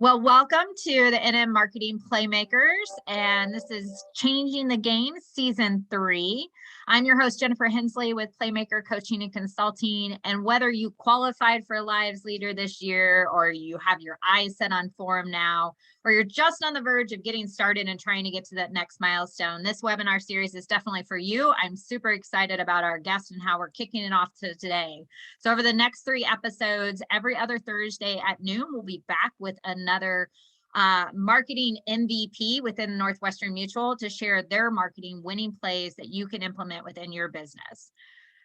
Well, welcome to the NM Marketing Playmakers, and this is Changing the Game Season 3. I'm your host, Jennifer Hensley with Playmaker Coaching and Consulting, and whether you qualified for Lives Leader this year, or you have your eyes set on Forum now, or you're just on the verge of getting started and trying to get to that next milestone, this webinar series is definitely for you. I'm super excited about our guest and how we're kicking it off today. So over the next 3 episodes, every other Thursday at noon, we'll be back with another marketing MVP within Northwestern Mutual to share their marketing winning plays that you can implement within your business.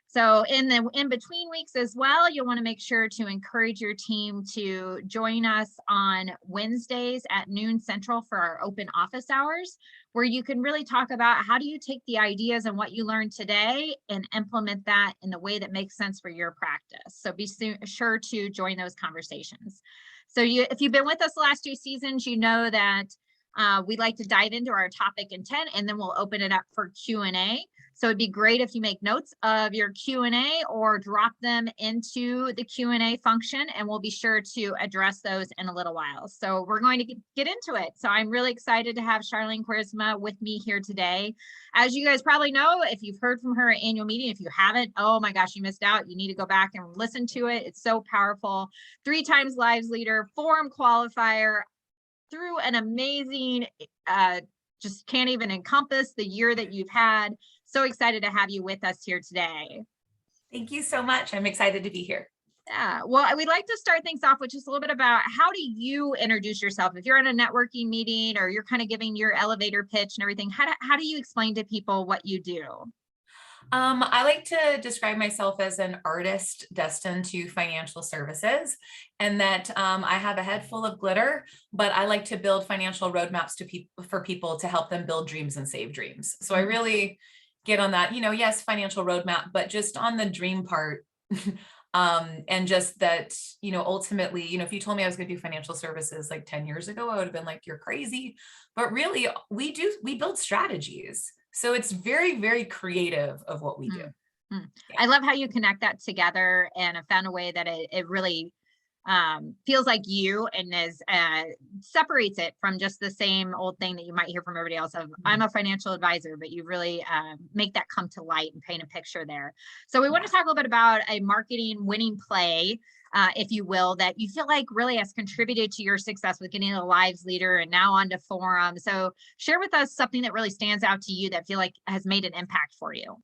So in between weeks as well, you'll want to make sure to encourage your team to join us on Wednesdays at noon Central for our open office hours, where you can really talk about how do you take the ideas and what you learned today and implement that in the way that makes sense for your practice. So be sure to join those conversations. So if you've been with us the last 2 seasons, you know that we like to dive into our topic intent, and then we'll open it up for Q&A. So it'd be great if you make notes of your Q&A or drop them into the Q&A function, and we'll be sure to address those in a little while. So we're going to get into it. So I'm really excited to have Charlene Quaresma with me here today. As you guys probably know, if you've heard from her at annual meeting, if you haven't, oh my gosh, you missed out. You need to go back and listen to it. It's so powerful. 3 times Lives Leader, Forum Qualifier, through an amazing, just can't even encompass the year that you've had. So excited to have you with us here today. Thank you so much. I'm excited to be here. Yeah, well, we'd like to start things off with just a little bit about how do you introduce yourself? If you're in a networking meeting or you're kind of giving your elevator pitch and everything, how do you explain to people what you do? I like to describe myself as an artist destined to financial services, and that I have a head full of glitter, but I like to build financial roadmaps for people to help them build dreams and save dreams. So I really get on that, yes, financial roadmap, but just on the dream part. And just that, ultimately, if you told me I was going to do financial services like 10 years ago, I would have been like, you're crazy. But really, we build strategies. So it's very, very creative of what we do. Yeah. I love how you connect that together, and I found a way that it really feels like you and separates it from just the same old thing that you might hear from everybody else of I'm a financial advisor, but you really make that come to light and paint a picture there. So we want to talk a little bit about a marketing winning play, if you will, that you feel like really has contributed to your success with getting a Lives Leader and now onto Forum. So share with us something that really stands out to you that feel like has made an impact for you.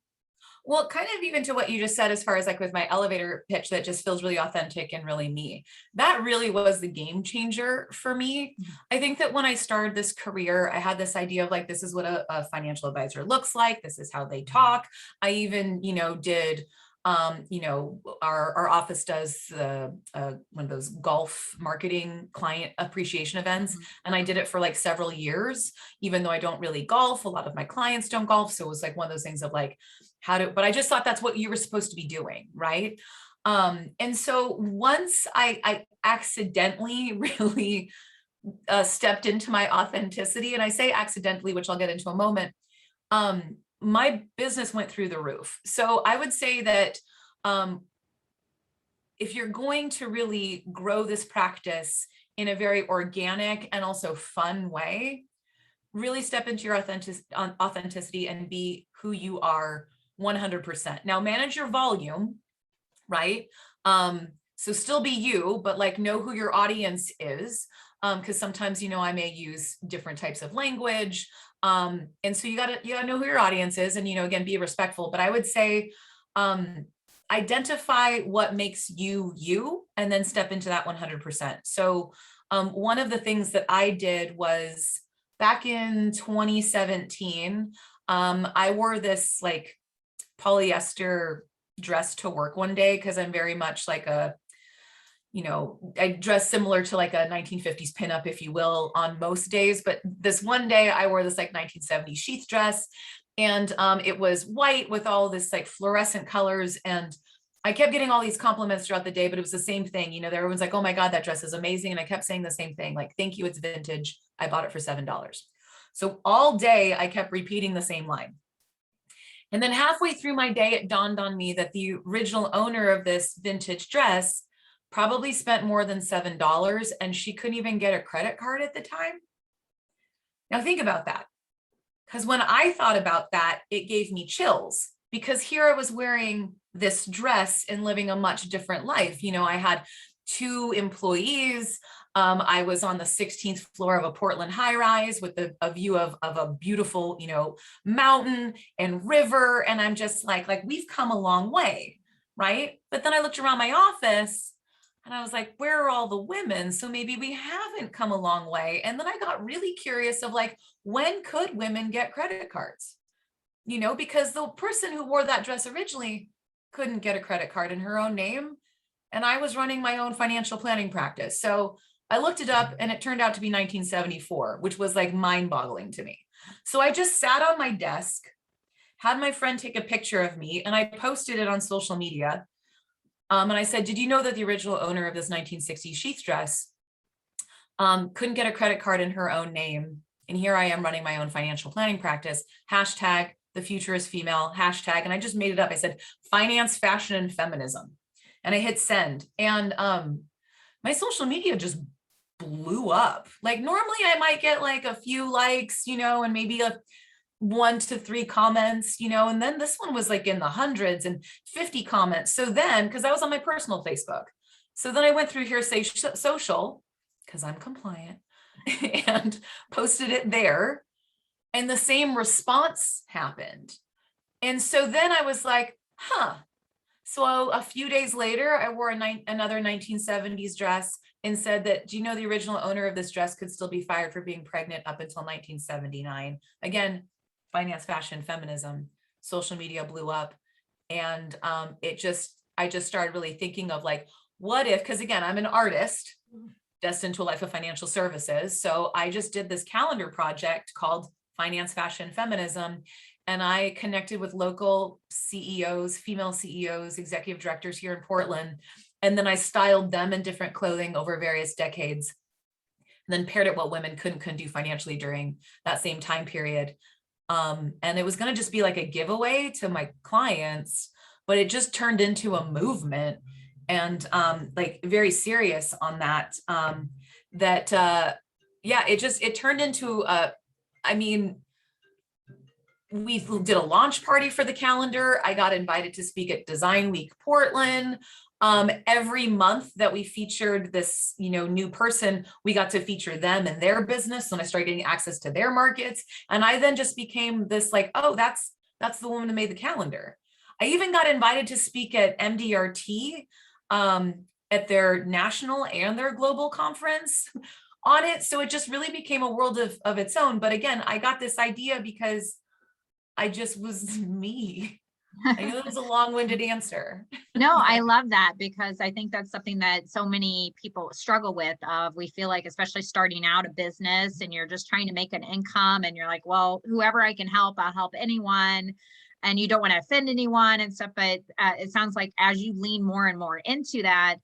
Well, kind of even to what you just said, as far as like with my elevator pitch, that just feels really authentic and really me. That really was the game changer for me. I think that when I started this career, I had this idea of like, this is what a financial advisor looks like. This is how they talk. I even, did our office does one of those golf marketing client appreciation events. And I did it for like several years, even though I don't really golf. A lot of my clients don't golf. So it was like one of those things of like, but I just thought that's what you were supposed to be doing. Right. And so once I accidentally really stepped into my authenticity, and I say accidentally, which I'll get into a moment, my business went through the roof. So I would say that if you're going to really grow this practice in a very organic and also fun way, really step into your authenticity and be who you are 100%. Now manage your volume, right? So still be you, but like know who your audience is. Because sometimes, I may use different types of language. And so you gotta know who your audience is, and, again, be respectful. But I would say, identify what makes you, you, and then step into that 100%. So one of the things that I did was back in 2017, I wore this like polyester dress to work one day because I'm very much like I dress similar to like a 1950s pinup, if you will, on most days. But this one day I wore this like 1970s sheath dress, and it was white with all this like fluorescent colors. And I kept getting all these compliments throughout the day, but it was the same thing. Everyone's like, oh my God, that dress is amazing. And I kept saying the same thing, like, thank you, it's vintage. I bought it for $7. So all day I kept repeating the same line. And then halfway through my day, it dawned on me that the original owner of this vintage dress probably spent more than $7, and she couldn't even get a credit card at the time. Now think about that. Because when I thought about that, it gave me chills, because here I was wearing this dress and living a much different life. You know, I had 2 employees. I was on the 16th floor of a Portland high rise with a view of a beautiful, you know, mountain and river. And I'm just like we've come a long way, right? But then I looked around my office and I was like, where are all the women? So maybe we haven't come a long way. And then I got really curious of like, when could women get credit cards? You know, because the person who wore that dress originally couldn't get a credit card in her own name. And I was running my own financial planning practice. So I looked it up and it turned out to be 1974, which was like mind-boggling to me. So I just sat on my desk, had my friend take a picture of me, and I posted it on social media. And I said, did you know that the original owner of this 1960s sheath dress couldn't get a credit card in her own name? And here I am running my own financial planning practice. Hashtag the future is female, hashtag. And I just made it up. I said, finance, fashion, and feminism. And I hit send. And my social media just blew up. Like normally I might get like a few likes, you know, and maybe 1 to 3 comments, you know, and then this one was like in the hundreds and 50 comments. So then, because I was on my personal Facebook. So then I went through Hearsay Social, because I'm compliant, and posted it there. And the same response happened. And so then I was like, huh. So a few days later, I wore another 1970s dress and said that, do you know the original owner of this dress could still be fired for being pregnant up until 1979? Again, finance, fashion, feminism, social media blew up. And I just started really thinking of like, what if, because again, I'm an artist destined to a life of financial services. So I just did this calendar project called Finance, Fashion, Feminism. And I connected with local CEOs, female CEOs, executive directors here in Portland. And then I styled them in different clothing over various decades. And then paired it what women couldn't do financially during that same time period. And it was going to just be like a giveaway to my clients, but it just turned into a movement, and like very serious on that. It turned into we did a launch party for the calendar. I got invited to speak at Design Week Portland. Every month that we featured this, you know, new person, we got to feature them and their business. And I started getting access to their markets. And I then just became this like, oh, that's the woman that made the calendar. I even got invited to speak at MDRT at their national and their global conference on it. So it just really became a world of its own. But again, I got this idea because I just was me. I know it was a long-winded answer. No, I love that, because I think that's something that so many people struggle with. We feel like, especially starting out a business and you're just trying to make an income and you're like, well, whoever I can help, I'll help anyone. And you don't want to offend anyone and stuff. But it sounds like as you lean more and more into that,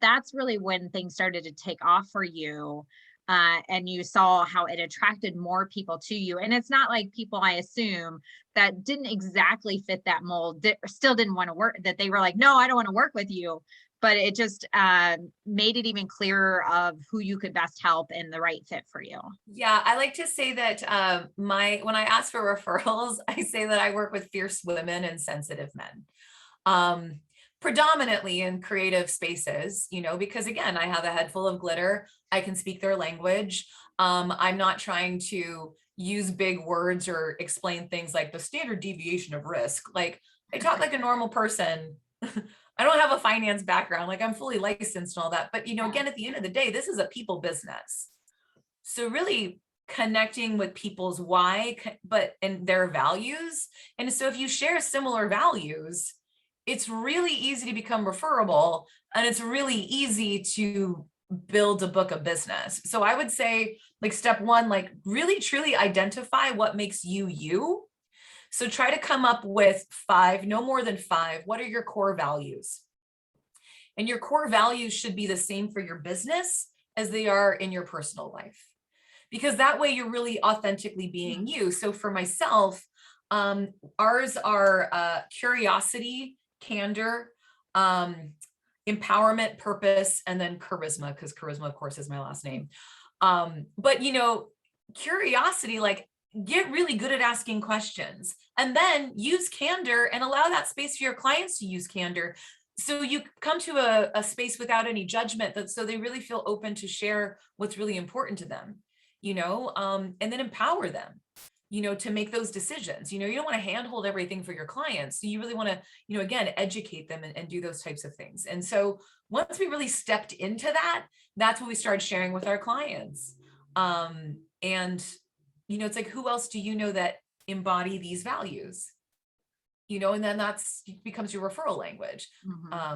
that's really when things started to take off for you. And you saw how it attracted more people to you. And it's not like people, I assume, that didn't exactly fit that mold, still didn't want to work, that they were like, no, I don't want to work with you. But it just made it even clearer of who you could best help and the right fit for you. Yeah, I like to say that when I ask for referrals, I say that I work with fierce women and sensitive men. Predominantly in creative spaces, you know, because again, I have a head full of glitter. I can speak their language. I'm not trying to use big words or explain things like the standard deviation of risk. Like I talk like a normal person. I don't have a finance background. Like I'm fully licensed and all that. But, you know, again, at the end of the day, this is a people business. So really connecting with people's why, and their values. And so if you share similar values, it's really easy to become referable, and it's really easy to build a book of business. So I would say, like, step one, like really truly identify what makes you you. So try to come up with 5, no more than 5. What are your core values? And your core values should be the same for your business as they are in your personal life, because that way you're really authentically being you. So for myself, ours are curiosity, candor, empowerment, purpose, and then charisma, because charisma, of course, is my last name. But, you know, curiosity, like, get really good at asking questions, and then use candor and allow that space for your clients to use candor. So you come to a space without any judgment, that so they really feel open to share what's really important to them, you know, and then empower them, you know, to make those decisions. You know, you don't want to handhold everything for your clients. So you really want to, you know, again, educate them and do those types of things. And so once we really stepped into that, that's what we started sharing with our clients. And, you know, it's like, who else do you know that embody these values? You know, and then that's becomes your referral language.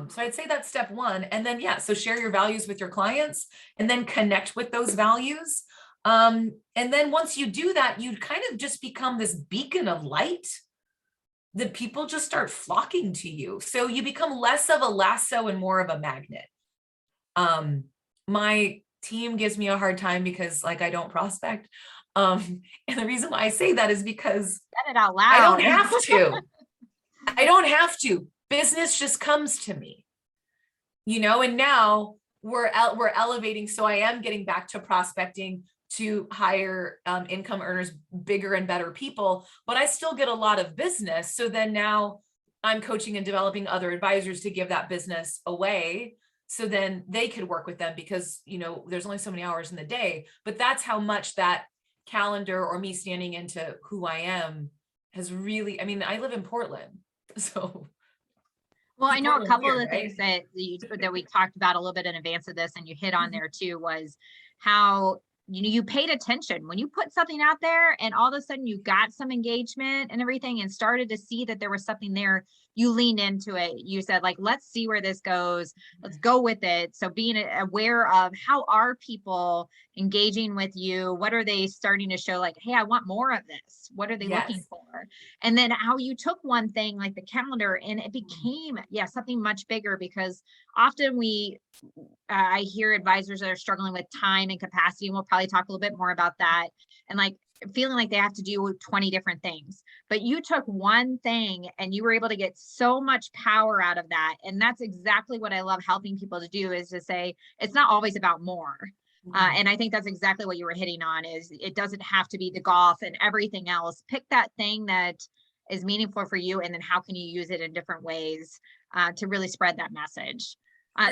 So I'd say that's step one. And then, yeah, so share your values with your clients and then connect with those values. And then once you do that, you kind of just become this beacon of light that people just start flocking to you. So you become less of a lasso and more of a magnet. My team gives me a hard time because, like, I don't prospect. And the reason why I say that is because Said it out loud. I don't have to. I don't have to. Business just comes to me, you know, and now we're elevating. So I am getting back to prospecting to higher income earners, bigger and better people, but I still get a lot of business. So then now I'm coaching and developing other advisors to give that business away. So then they could work with them because, you know, there's only so many hours in the day, but that's how much that calendar or me standing into who I am has really, I mean, I live in Portland. So, well, I know a couple weird, of the right? things that we talked about a little bit in advance of this, and you hit on there too, was how, you know, you paid attention when you put something out there and all of a sudden you got some engagement and everything and started to see that there was something there. You leaned into it. You said, like, let's see where this goes. Let's go with it. So being aware of how are people engaging with you? What are they starting to show? Like, hey, I want more of this. What are they looking for? And then how you took one thing like the calendar and it became, something much bigger, because often I hear advisors that are struggling with time and capacity, and we'll probably talk a little bit more about that. And like feeling like they have to do 20 different things, but you took one thing and you were able to get so much power out of that. And that's exactly what I love helping people to do, is to say, it's not always about more. And I think that's exactly what you were hitting on, is it doesn't have to be the golf and everything else. Pick that thing that is meaningful for you. And then how can you use it in different ways to really spread that message?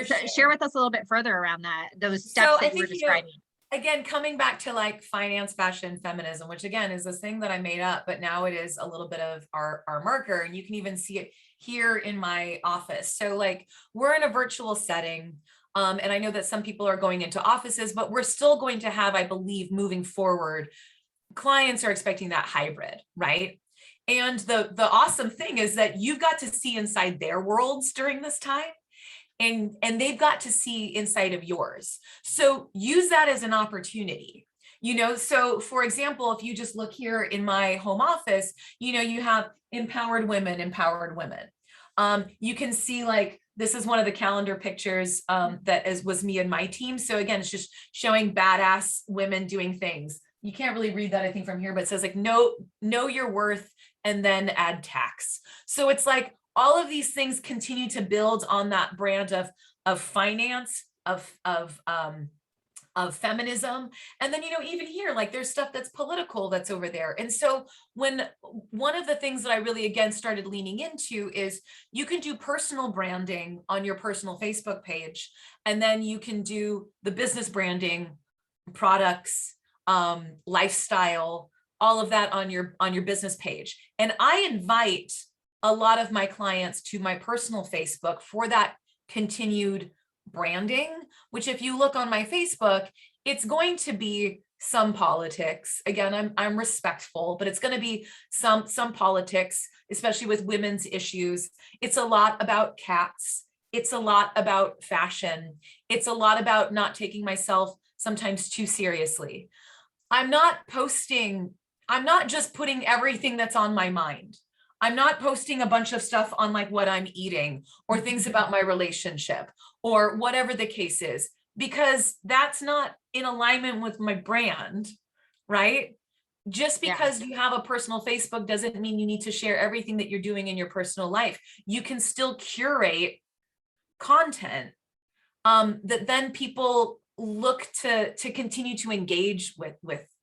So share with us a little bit further around that, those steps that you were describing. Again, coming back to like finance, fashion, feminism, which again is this thing that I made up, but now it is a little bit of our marker, and you can even see it here in my office. So like we're in a virtual setting. And I know that some people are going into offices, but we're still going to have, I believe, moving forward, clients are expecting that hybrid, right? And the awesome thing is that you've got to see inside their worlds during this time. And they've got to see inside of yours. So use that as an opportunity, you know? So for example, if you just look here in my home office, you know, you have empowered women. You can see, like, this is one of the calendar pictures that was me and my team. So again, it's just showing badass women doing things. You can't really read that, I think, from here, but it says like, know your worth, and then add tax. So it's like, all of these things continue to build on that brand of finance, of feminism. And then, you know, even here, like there's stuff that's political that's over there. And so when one of the things that I really, again, started leaning into is you can do personal branding on your personal Facebook page, and then you can do the business branding, products, lifestyle, all of that on your business page. And I invite a lot of my clients to my personal Facebook for that continued branding, which if you look on my Facebook, it's going to be some politics. Again, I'm respectful, but it's going to be some politics, especially with women's issues. It's a lot about cats. It's a lot about fashion. It's a lot about not taking myself sometimes too seriously. I'm not just putting everything that's on my mind. I'm not posting a bunch of stuff on like what I'm eating or things about my relationship or whatever the case is, because that's not in alignment with my brand, right? Just because you have a personal Facebook doesn't mean you need to share everything that you're doing in your personal life. You can still curate content that then people look to continue to engage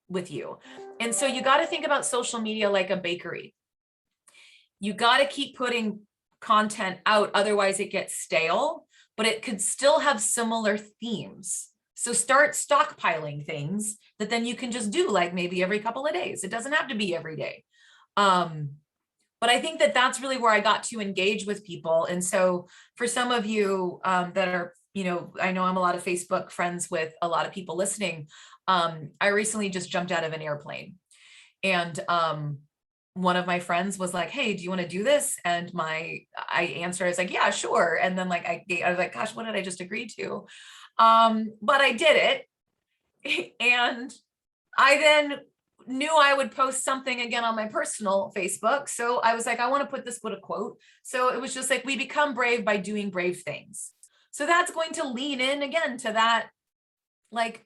with you. And so you got to think about social media like a bakery. You got to keep putting content out, otherwise it gets stale, but it could still have similar themes. So start stockpiling things that then you can just do like maybe every couple of days. It doesn't have to be every day. But I think that that's really where I got to engage with people. And so for some of you that are, you know, I know I'm a lot of Facebook friends with a lot of people listening. I recently just jumped out of an airplane, and one of my friends was like, hey, do you want to do this? And I answered, I was like, yeah, sure. And then like, I was like, gosh, what did I just agree to? But I did it. And I then knew I would post something again on my personal Facebook. So I was like, I want to put this with a quote. So it was just like, we become brave by doing brave things. So that's going to lean in again to that, like,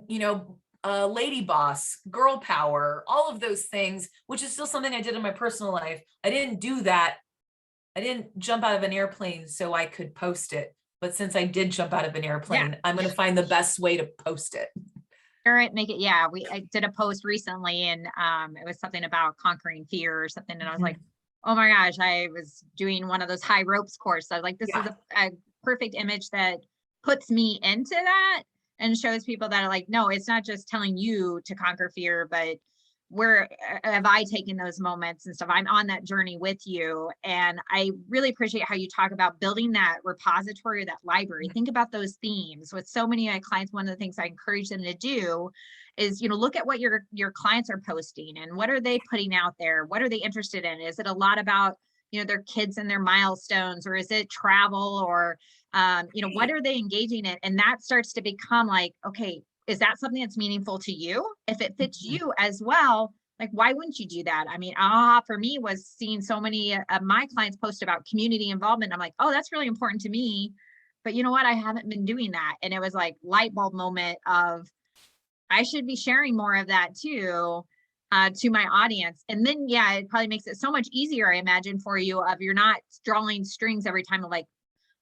you know, lady boss, girl power, all of those things, which is still something I did in my personal life. I didn't do that. I didn't jump out of an airplane so I could post it. But since I did jump out of an airplane, I'm going to find the best way to post it. Make it. Yeah. I did a post recently, and it was something about conquering fear or something. And I was like, oh my gosh, I was doing one of those high ropes courses. I was like, this is a perfect image that puts me into that and shows people that are like, no, it's not just telling you to conquer fear, but where have I taken those moments and stuff? I'm on that journey with you. And I really appreciate how you talk about building that repository or that library. Think about those themes. With so many of my clients, one of the things I encourage them to do is, you know, look at what your clients are posting and what are they putting out there? What are they interested in? Is it a lot about, you know, their kids and their milestones, or is it travel, or you know, what are they engaging in? And that starts to become like, okay, is that something that's meaningful to you? If it fits you as well, like, why wouldn't you do that? I mean, for me was seeing so many of my clients post about community involvement. I'm like, oh, that's really important to me. But you know what? I haven't been doing that. And it was like light bulb moment of, I should be sharing more of that too, to my audience. And then, yeah, it probably makes it so much easier, I imagine, for you, of you're not drawing strings every time of like,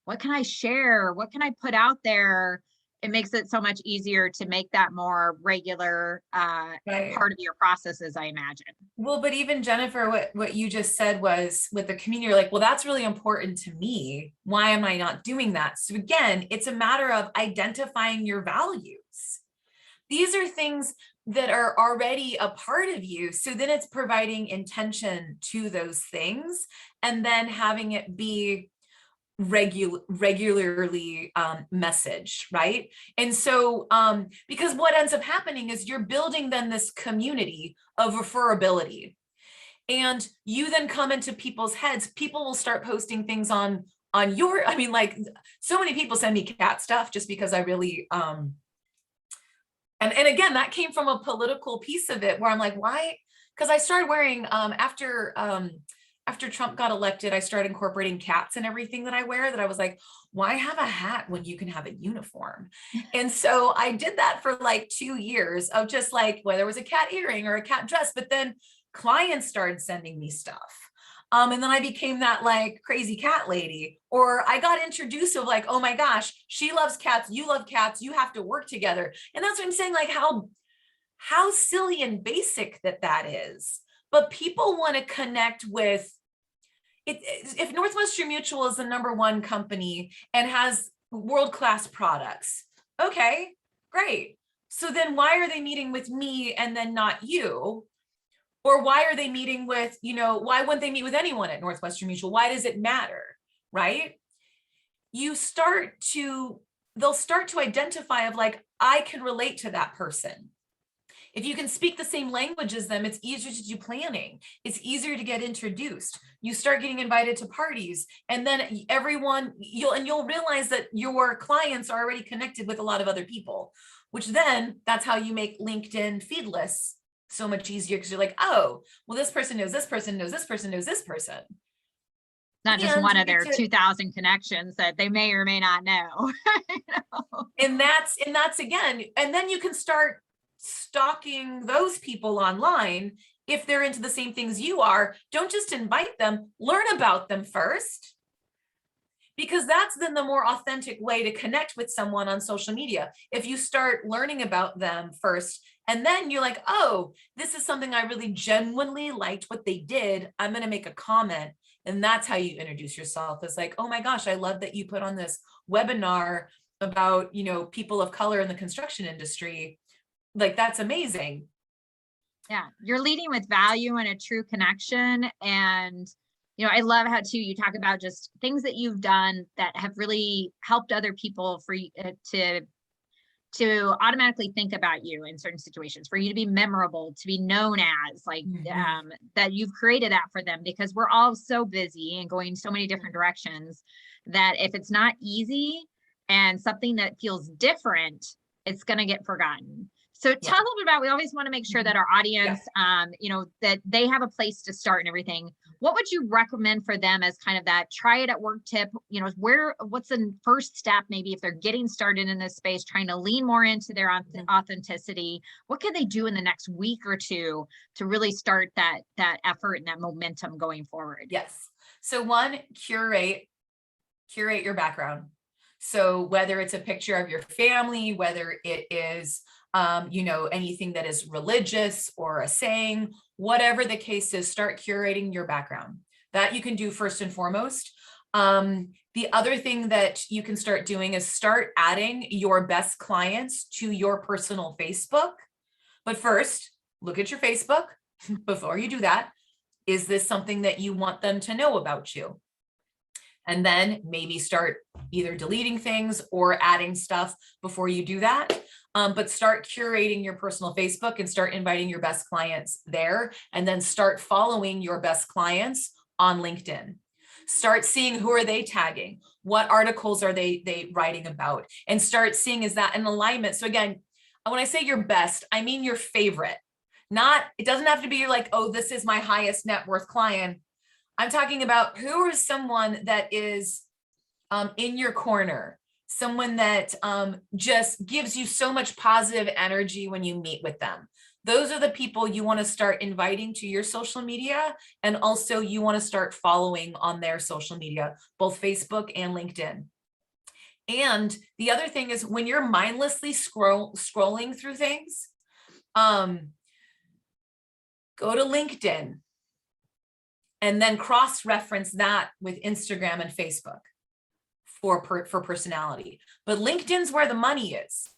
what can I share? What can I put out there? It makes it so much easier to make that more regular part of your processes, I imagine. Well, but even Jennifer, what you just said was with the community, you're like, well, that's really important to me. Why am I not doing that? So again, it's a matter of identifying your values. These are things that are already a part of you. So then it's providing intention to those things and then having it be regularly message, right? And so because what ends up happening is you're building then this community of referability, and you then come into people's heads. People will start posting things on your, I mean, like, so many people send me cat stuff just because I really and again, that came from a political piece of it where I'm like, why? Because I started wearing after Trump got elected, I started incorporating cats in everything that I wear, that I was like, why have a hat when you can have a uniform? And so I did that for like 2 years of just like, whether it was a cat earring or a cat dress, but then clients started sending me stuff. And then I became that like crazy cat lady, or I got introduced of like, oh my gosh, she loves cats, you love cats, you have to work together. And that's what I'm saying, like how silly and basic that is. But people want to connect with it. If Northwestern Mutual is the #1 company and has world-class products, okay, great. So then why are they meeting with me and then not you? Or why are they meeting with, you know, why wouldn't they meet with anyone at Northwestern Mutual? Why does it matter, right? They'll start to identify of like, I can relate to that person. If you can speak the same language as them, it's easier to do planning. It's easier to get introduced. You start getting invited to parties, and then everyone, you'll realize that your clients are already connected with a lot of other people, which then that's how you make LinkedIn feed lists so much easier, because you're like, oh, well, this person knows this person, knows this person, knows this person. Not just one of their 2,000 connections that they may or may not know. And that's again, and then you can start stalking those people online if they're into the same things you are. Don't just invite them, learn about them first. because that's then the more authentic way to connect with someone on social media. If you start learning about them first, and then you're like, oh, this is something I really genuinely liked what they did, I'm going to make a comment. And that's how you introduce yourself. It's like, oh my gosh, I love that you put on this webinar about, people of color in the construction industry. Like, that's amazing. Yeah, you're leading with value and a true connection. And, I love how too, you talk about just things that you've done that have really helped other people for you to automatically think about you in certain situations, for you to be memorable, to be known as, like, that you've created that for them, because we're all so busy and going so many different directions that if it's not easy and something that feels different, it's going to get forgotten. So tell a little bit about, we always want to make sure that our audience, that they have a place to start and everything. What would you recommend for them as kind of that try it at work tip? What's the first step, maybe if they're getting started in this space, trying to lean more into their authenticity? What can they do in the next week or two to really start that effort and that momentum going forward? Yes. So one, curate your background. So whether it's a picture of your family, whether it is anything that is religious or a saying, whatever the case is, start curating your background. That you can do first and foremost. The other thing that you can start doing is start adding your best clients to your personal Facebook. But first, look at your Facebook before you do that. Is this something that you want them to know about you? And then maybe start either deleting things or adding stuff before you do that. But start curating your personal Facebook and start inviting your best clients there. And then start following your best clients on LinkedIn. Start seeing, who are they tagging? What articles are they writing about? And start seeing, is that an alignment? So again, when I say your best, I mean your favorite. It doesn't have to be like, oh, this is my highest net worth client. I'm talking about who is someone that is in your corner, someone that just gives you so much positive energy when you meet with them. Those are the people you want to start inviting to your social media. And also you want to start following on their social media, both Facebook and LinkedIn. And the other thing is, when you're mindlessly scrolling through things, go to LinkedIn and then cross-reference that with Instagram and Facebook for personality. But LinkedIn's where the money is.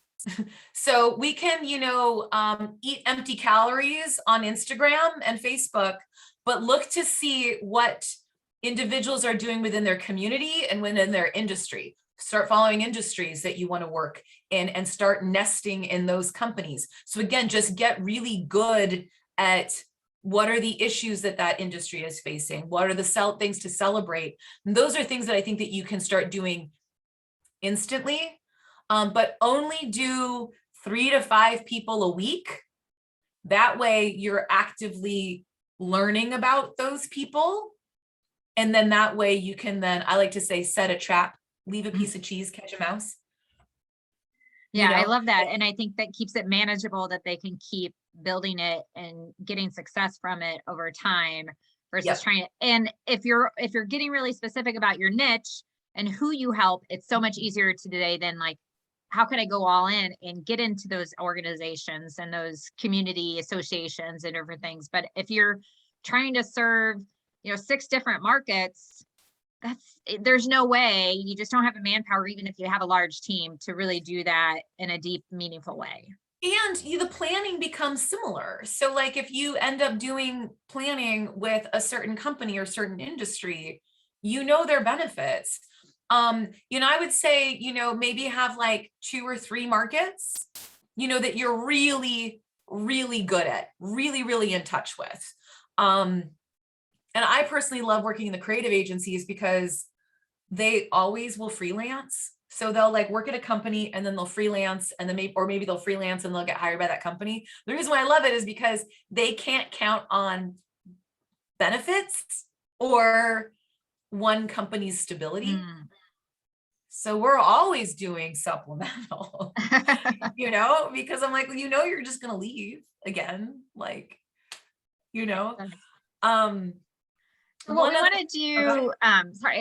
So we can, eat empty calories on Instagram and Facebook, but look to see what individuals are doing within their community and within their industry. Start following industries that you want to work in and start nesting in those companies. So again, just get really good at what are the issues that industry is facing? What are the things to celebrate? And those are things that I think that you can start doing instantly, but only do 3 to 5 people a week. That way you're actively learning about those people. And then that way you can then, I like to say, set a trap, leave a piece of cheese, catch a mouse. Yeah, I love that. And I think that keeps it manageable, that they can keep building it and getting success from it over time versus trying to, and if you're getting really specific about your niche and who you help, it's so much easier today than like, how can I go all in and get into those organizations and those community associations and different things. But if you're trying to serve, 6 different markets, there's no way, you just don't have the manpower, even if you have a large team, to really do that in a deep, meaningful way. And the planning becomes similar. So like if you end up doing planning with a certain company or certain industry, their benefits. I would say, maybe have like 2 or 3 markets, that you're really, really good at, really, really in touch with. And I personally love working in the creative agencies because they always will freelance. So they'll like work at a company and then they'll freelance, and then maybe they'll freelance and they'll get hired by that company. The reason why I love it is because they can't count on benefits or one company's stability. So we're always doing supplemental, because I'm like, you're just going to leave again. Like, So what we want to Okay. do,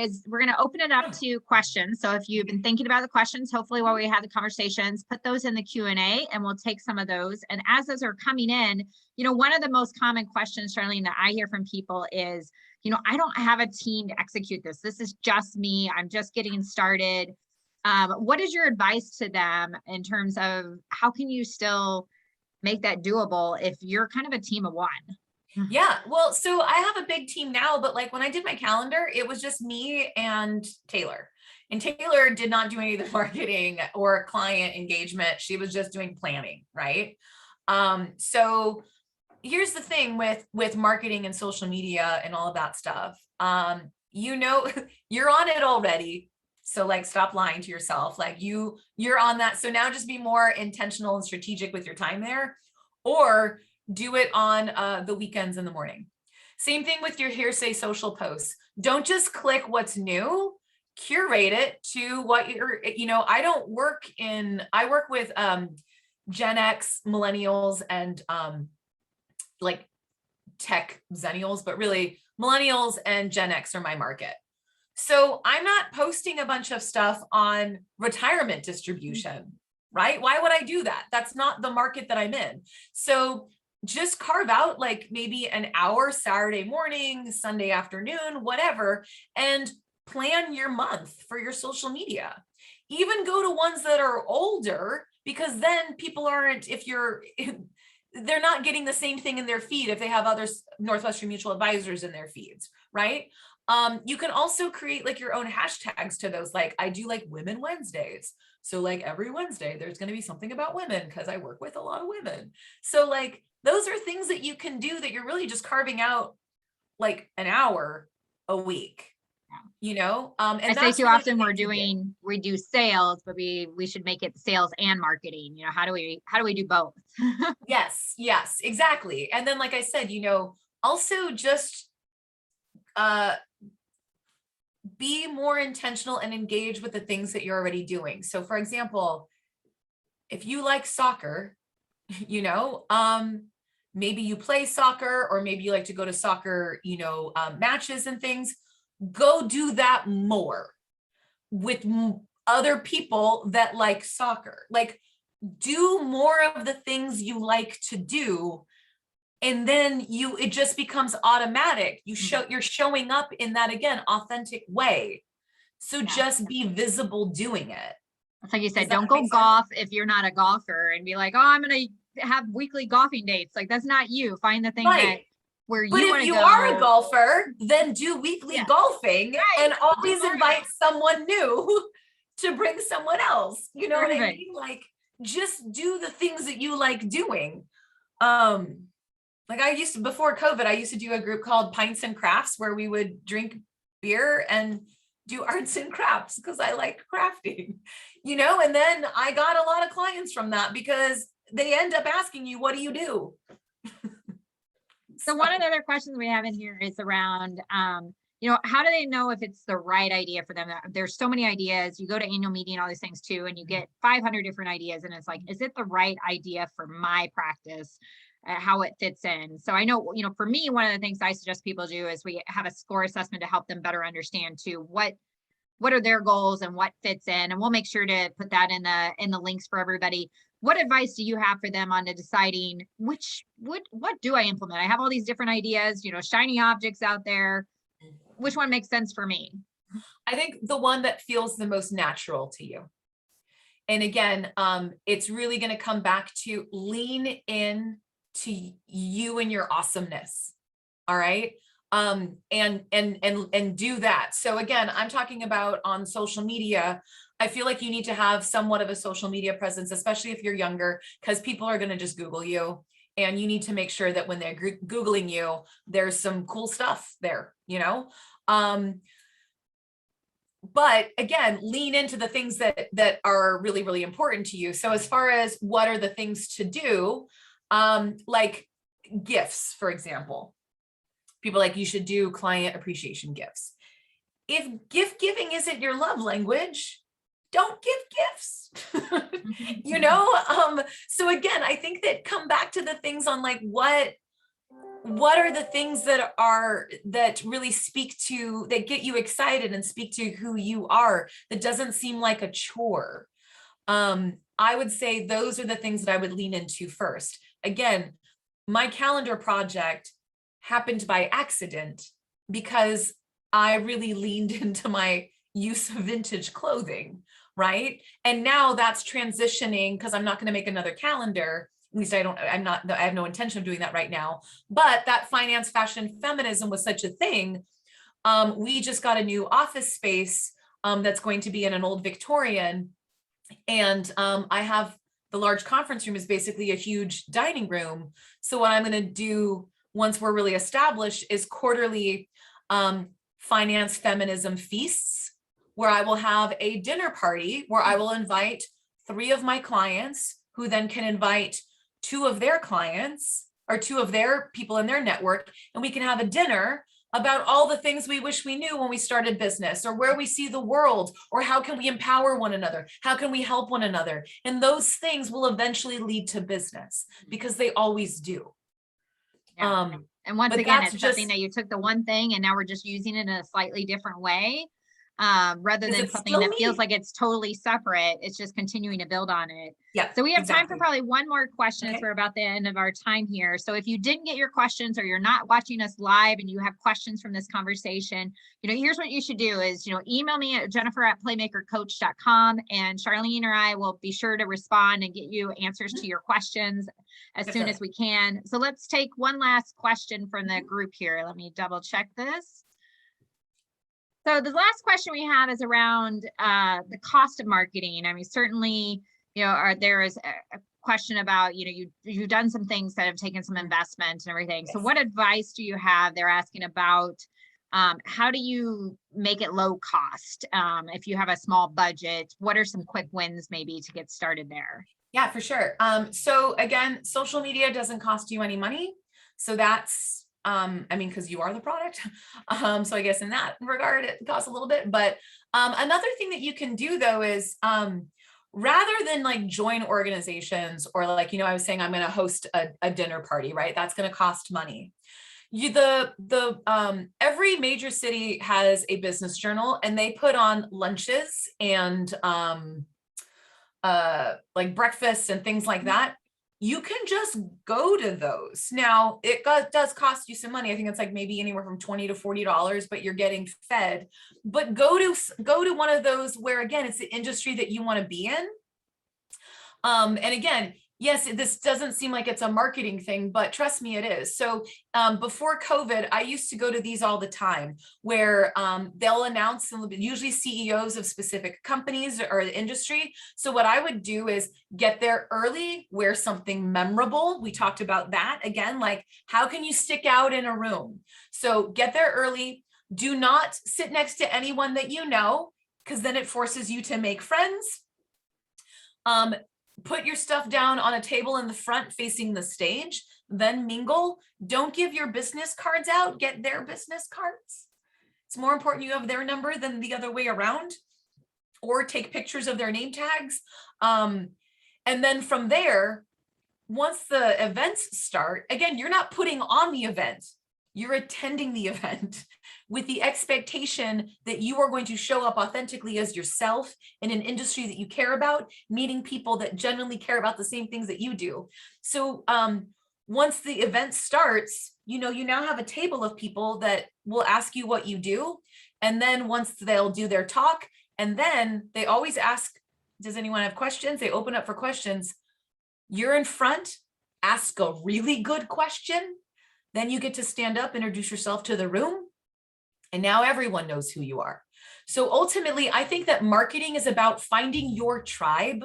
is we're going to open it up to questions. So if you've been thinking about the questions, hopefully while we have the conversations, put those in the Q&A and we'll take some of those. And as those are coming in, one of the most common questions, Charlene, that I hear from people is, I don't have a team to execute this. This is just me. I'm just getting started. What is your advice to them in terms of how can you still make that doable if you're kind of a team of one? Yeah, well, so I have a big team now, but like when I did my calendar, it was just me and Taylor. And Taylor did not do any of the marketing or client engagement. She was just doing planning, right? So here's the thing with marketing and social media and all of that stuff. You're on it already. So like stop lying to yourself. Like you're on that. So now just be more intentional and strategic with your time there, or do it on the weekends in the morning. Same thing with your hearsay social posts. Don't just click what's new, curate it to what I work with Gen X, millennials, and like tech zennials, but really millennials and Gen X are my market. So I'm not posting a bunch of stuff on retirement distribution, right? Why would I do that? That's not the market that I'm in. So just carve out like maybe an hour Saturday morning, Sunday afternoon, whatever, and plan your month for your social media. Even go to ones that are older, because then people they're not getting the same thing in their feed if they have other Northwestern Mutual advisors in their feeds, right? You can also create like your own hashtags to those. Like I do like Women Wednesdays. So like every Wednesday, there's going to be something about women because I work with a lot of women. So like those are things that you can do that you're really just carving out like an hour a week, and I say too often we do sales, but we should make it sales and marketing. How do we do both? Yes, exactly. And then, like I said, also just be more intentional and engage with the things that you're already doing. So for example, if you like soccer, maybe you play soccer, or maybe you like to go to soccer, matches and things. Go do that more with other people that like soccer. Like do more of the things you like to do, and then it just becomes automatic. You're showing up in that, again, authentic way. So just be visible doing it. It's like you said, don't go golf if you're not a golfer and be like, oh, I'm going to have weekly golfing dates. Like that's not you. Find the thing that where you want to go. But if you are a golfer, then do weekly golfing and always invite someone new to bring someone else. You know what I mean? Like just do the things that you like doing. Like before COVID, I used to do a group called Pints and Crafts where we would drink beer and do arts and crafts because I like crafting, and then I got a lot of clients from that because they end up asking you, what do you do? So one of the other questions we have in here is around, how do they know if it's the right idea for them? There's so many ideas. You go to annual meeting, all these things too, and you get 500 different ideas. And it's like, is it the right idea for my practice? How it fits in. So I know, for me, one of the things I suggest people do is we have a score assessment to help them better understand too, what are their goals and what fits in. And we'll make sure to put that in the links for everybody. What advice do you have for them on deciding what do I implement? I have all these different ideas, shiny objects out there. Which one makes sense for me? I think the one that feels the most natural to you. And again, it's really going to come back to lean in to you and your awesomeness. All right. And do that. So again, I'm talking about on social media. I feel like you need to have somewhat of a social media presence, especially if you're younger, because people are going to just Google you, and you need to make sure that when they're Googling you, there's some cool stuff there, but again, lean into the things that are really, really important to you. So as far as what are the things to do, like gifts, for example, people like you should do client appreciation gifts. If gift giving isn't your love language, don't give gifts, So again, I think that come back to the things on like what what are the things that really speak to, that get you excited and speak to who you are, that doesn't seem like a chore? I would say those are the things that I would lean into first. Again, my calendar project happened by accident because I really leaned into my use of vintage clothing, right? And now that's transitioning, because I'm not going to make another calendar. At least I have no intention of doing that right now. But that finance, fashion, feminism was such a thing. We just got a new office space that's going to be in an old Victorian. And I have the large conference room is basically a huge dining room. So what I'm going to do once we're really established is quarterly finance, feminism feasts, where I will have a dinner party where I will invite 3 of my clients, who then can invite 2 of their clients or 2 of their people in their network. And we can have a dinner about all the things we wish we knew when we started business, or where we see the world, or how can we empower one another? How can we help one another? And those things will eventually lead to business, because they always do. Yeah. And once again, it's something that you took the one thing and now we're just using it in a slightly different way. Rather than something that feels like it's totally separate. It's just continuing to build on it. Yeah. So we have time for probably one more question, as Okay. we're about the end of our time here. So if you didn't get your questions, or you're not watching us live and you have questions from this conversation, here's what you should do is, email me at jennifer@playmakercoach.com, and Charlene or I will be sure to respond and get you answers to your questions as soon as we can. So let's take one last question from the group here. Let me double check this. So the last question we have is around the cost of marketing. I mean, certainly, there is a question about, you've done some things that have taken some investment and everything. Yes. So what advice do you have? They're asking about how do you make it low cost? If you have a small budget, what are some quick wins maybe to get started there? Yeah, for sure. So again, social media doesn't cost you any money. So that's, because you are the product. So I guess in that regard, it costs a little bit. But another thing that you can do though is rather than like join organizations, or like, I was saying, I'm going to host a dinner party, right? That's going to cost money. Every major city has a business journal, and they put on lunches and like breakfasts and things like that. You can just go to those. Now, it does cost you some money. I think it's like maybe anywhere from $20 to $40, but you're getting fed. But go to one of those where, again, it's the industry that you want to be in. And again, yes, this doesn't seem like it's a marketing thing, but trust me, it is. So before COVID, I used to go to these all the time, where they'll announce, usually CEOs of specific companies or the industry. So what I would do is get there early, wear something memorable. We talked about that again, like how can you stick out in a room? So get there early. Do not sit next to anyone that you know, because then it forces you to make friends. Put your stuff down on a table in the front facing the stage, then mingle. Don't give your business cards out, get their business cards. It's more important you have their number than the other way around, or take pictures of their name tags. And then from there, once the events start, again, you're not putting on the event. You're attending the event with the expectation that you are going to show up authentically as yourself in an industry that you care about, meeting people that genuinely care about the same things that you do. So once the event starts, you now have a table of people that will ask you what you do. And then once they'll do their talk, and then they always ask, does anyone have questions? They open up for questions. You're in front, ask a really good question. Then you get to stand up, introduce yourself to the room, and now everyone knows who you are. So ultimately, I think that marketing is about finding your tribe,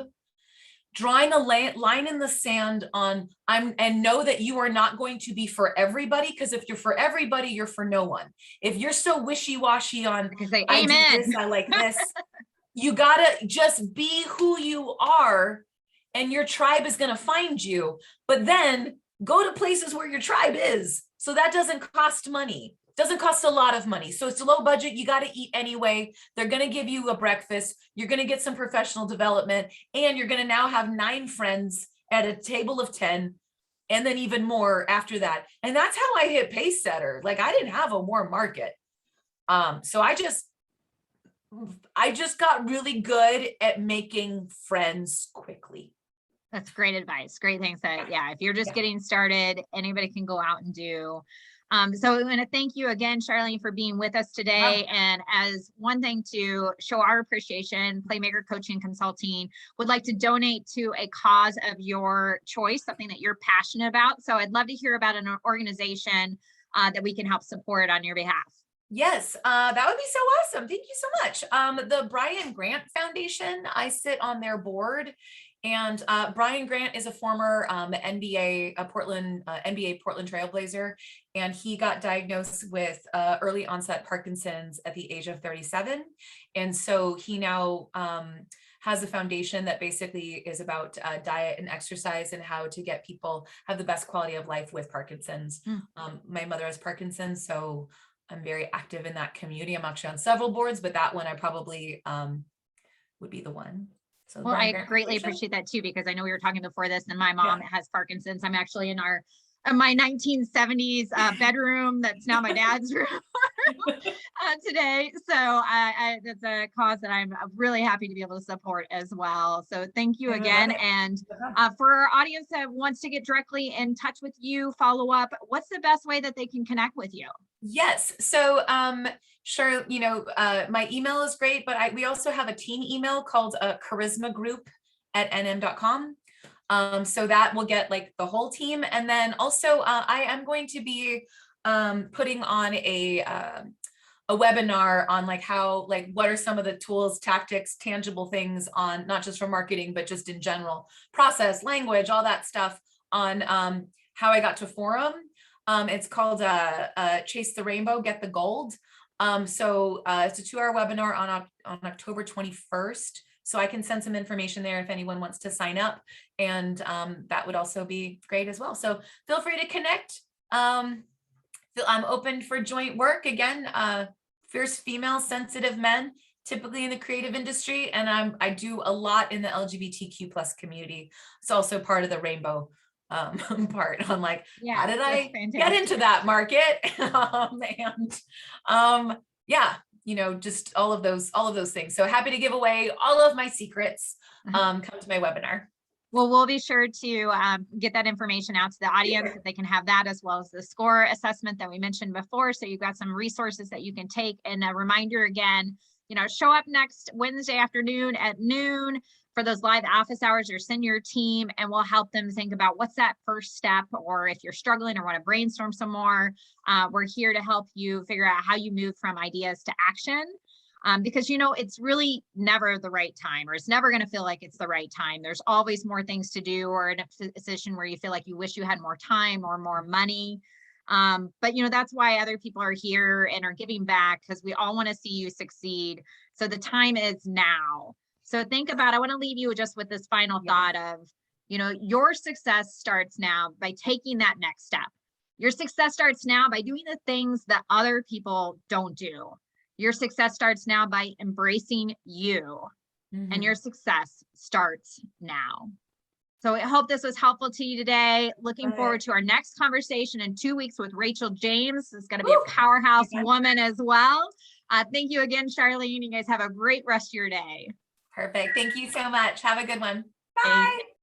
drawing a line in the sand and know that you are not going to be for everybody, because if you're for everybody, you're for no one. If you're so wishy-washy on, I do this, I like this, you gotta just be who you are, and your tribe is gonna find you. But then go to places where your tribe is. So that doesn't cost money. Doesn't cost a lot of money. So it's a low budget. You got to eat anyway. They're going to give you a breakfast. You're going to get some professional development, and you're going to now have 9 friends at a table of 10. and then even more after that. And that's how I hit pace setter. Like I didn't have a warm market. So I just got really good at making friends quickly. That's great advice. Great things that, yeah, if you're just getting started, anybody can go out and do. So I want to thank you again, Charlene, for being with us today. And as one thing to show our appreciation, Playmaker Coaching Consulting would like to donate to a cause of your choice, something that you're passionate about. So I'd love to hear about an organization that we can help support on your behalf. Yes, that would be so awesome. Thank you so much. The Brian Grant Foundation, I sit on their board. And Brian Grant is a former NBA Portland Trailblazer, and he got diagnosed with early onset Parkinson's at the age of 37. And so he now has a foundation that basically is about diet and exercise and how to get people have the best quality of life with Parkinson's. My mother has Parkinson's, so I'm very active in that community. I'm actually on several boards, but that one I probably would be the one. So well, I greatly appreciate that too, because I know we were talking before this, and my mom has Parkinson's. I'm actually in my 1970s bedroom that's now my dad's room today. So that's a cause that I'm really happy to be able to support as well. So thank you again. And for our audience that wants to get directly in touch with you, follow up, what's the best way that they can connect with you? Yes. So, sure. My email is great, but we also have a team email called charismagroup@nm.com. So that will get like the whole team. And then also I am going to be putting on a webinar on what are some of the tools, tactics, tangible things on not just for marketing, but just in general, process, language, all that stuff on how I got to Forum. It's called Chase the Rainbow, Get the Gold. So it's a 2-hour webinar on October 21st. So I can send some information there if anyone wants to sign up. And that would also be great as well. So feel free to connect. I'm open for joint work. Again, fierce female, sensitive men, typically in the creative industry. And I do a lot in the LGBTQ+ community. It's also part of the rainbow part on how did I get into that market? Just all of those things. So happy to give away all of my secrets. Come to my webinar. Well, we'll be sure to get that information out to the audience so they can have that, as well as the score assessment that we mentioned before. So you've got some resources that you can take. And a reminder again, show up next Wednesday afternoon at noon for those live office hours, or send your team and we'll help them think about what's that first step, or if you're struggling or want to brainstorm some more, we're here to help you figure out how you move from ideas to action. Because, it's really never the right time, or it's never going to feel like it's the right time. There's always more things to do, or in a position where you feel like you wish you had more time or more money. But that's why other people are here and are giving back, because we all want to see you succeed. So the time is now. So think about, I want to leave you just with this final thought of, your success starts now by taking that next step. Your success starts now by doing the things that other people don't do. Your success starts now by embracing you, and your success starts now. So I hope this was helpful to you today. Looking forward to our next conversation in 2 weeks with Rachel James. It's going to be a powerhouse woman as well. Thank you again, Charlene. You guys have a great rest of your day. Perfect. Thank you so much. Have a good one. Bye.